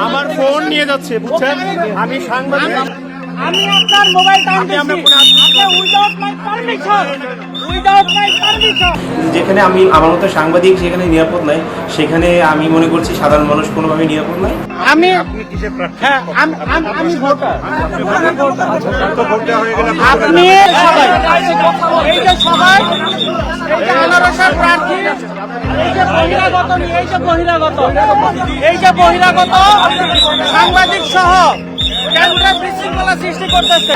আমার ফোন নিয়ে যাচ্ছে, বুঝছেন? আমি সাংবাদিক, আমি আপনার মোবাইল উইদাউট মাই পারমিশন। যেখানে আমি আমার মতো সাংবাদিক সেখানে নিরাপদ নাই, সেখানে আমি মনে করছি সাধারণ মানুষ কোনোভাবে নিরাপদ নাই। আমি আপনি কিসের প্রার্থী? হ্যাঁ, আমি ভোটার। আপনি সবাই এই যে সবাই এই যে আনারসের প্রার্থী, এই যে বহিরাগত সাংবাদিক সহ কেন্দ্রে বিশৃঙ্খলা সৃষ্টি করতেছে।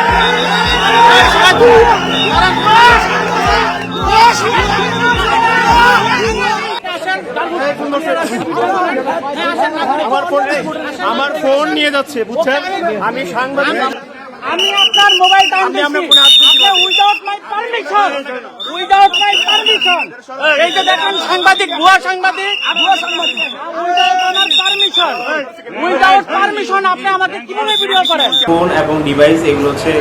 আমার ফোন নিয়ে যাচ্ছে, বুঝছেন? আমি সাংবাদিক, আমি আপনার মোবাইল উইদাউট মাই পারমিশন। এই যে দেখেন সাংবাদিক, ভুয়া সাংবাদিক, উইদাউট পারমিশন আপনি আমাকে কিভাবে ভিডিও করেন? ফোন এবং ডিভাইস এগুলো হচ্ছে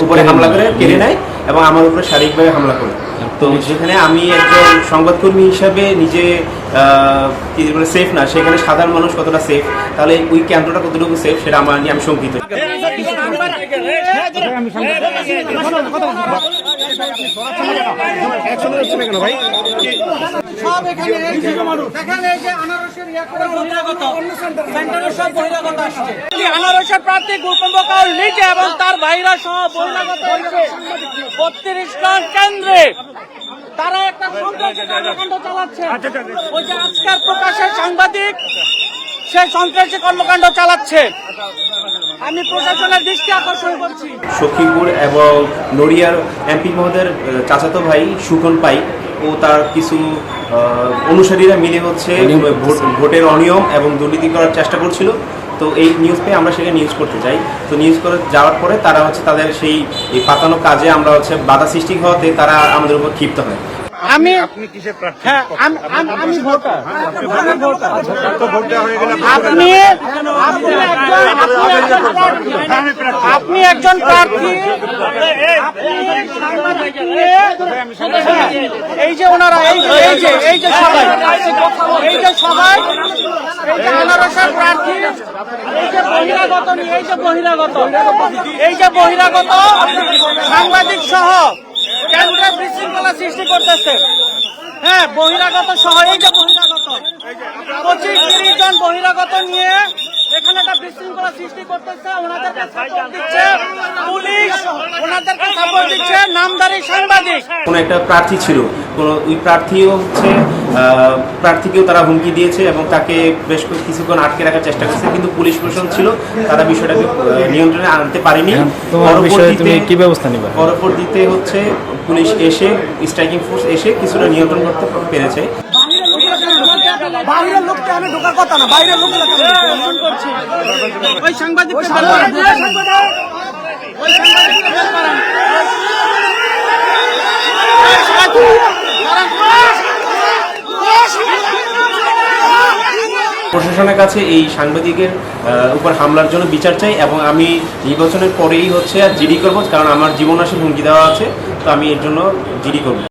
উপরে হামলা করে কেড়ে নেয় এবং আমার উপরে শারীরিকভাবে হামলা করে। তো যেখানে আমি একজন সংবাদকর্মী হিসাবে নিজে সেফ না, সেখানে সাধারণ মানুষ কতটা সেফ, তাহলে ওই কেন্দ্রটা কতটুকু সেফ সেটা আমার নিয়ে আমি শঙ্কিত। সব এখানে আনারসের প্রার্থী গোপন কাউল নিজে এবং তার ভাইরা সহ বহিরাগত হয়েছে 32 জন কেন্দ্রে। তারা একটা সন্ত্রাসী কর্মকাণ্ড চালাচ্ছে। ওই যে আজকের প্রকাশের সাংবাদিক সে সন্ত্রাসী কর্মকাণ্ড চালাচ্ছে। আমি প্রশাসনের দৃষ্টি আকর্ষণ করছি। সখীপুর এবং নড়িয়ার এমপি মহোদয়ের চাচাতো ভাই সুখন পাই ও তার কিছু অনুসারীরা মিলে হচ্ছে ভোটের অনিয়ম এবং দুর্নীতি করার চেষ্টা করছিল। তো এই নিউজ পেয়ে আমরা সেখানে নিউজ করতে যাই। তো নিউজ করে যাওয়ার পরে তারা হচ্ছে তাদের সেই পাতানো কাজে আমরা হচ্ছে বাধা সৃষ্টি হওয়াতে তারা আমাদের উপর ক্ষিপ্ত হয়। আপনি কিসের প্রার্থী? হ্যাঁ, আমি ভোটার। আপনি একজন প্রার্থী। এই যে ওনারা এই যে সবাই আনারসের প্রার্থী, এই যে বহিরাগত সাংবাদিক সহ কেন্দ্রে বিশৃঙ্খলা সৃষ্টি করতেছে। হ্যাঁ, বহিরাগত সহ এই যে 25-30 জন বহিরাগত নিয়ে এখানে একটা বিশৃঙ্খলা সৃষ্টি করতেছে। ওনাদেরকে সাপোর্ট দিচ্ছে পুলিশ, ওনাদেরকে সাপোর্ট দিচ্ছে নামধারী সাংবাদিক। কোন একটা প্রার্থী ছিল, ওই প্রার্থীকেও তারা হুমকি দিয়েছে এবং তাকে বেশ কিছুক্ষণ আটকে রাখার চেষ্টা করছে, কিন্তু পুলিশ প্রশাসন ছিল, তারা বিষয়টাকে নিয়ন্ত্রণে আনতে পারেনি। কি ব্যবস্থা নেবে? পরবর্তীতে হচ্ছে পুলিশ এসে, স্ট্রাইকিং ফোর্স এসে কিছুটা নিয়ন্ত্রণ করতে পেরেছে। বাইরের লোককে আমি ঢোকার কথা না, বাইরের লোক ওই সাংবাদিক প্রশাসনের কাছে এই সাংবাদিকের উপর হামলার জন্য বিচার চাই এবং আমি নির্বাচনের পরেই হচ্ছে আর জিডি করবো, কারণ আমার জীবন আসলে হুমকি দেওয়া আছে। তো আমি এর জন্য জিডি করবো।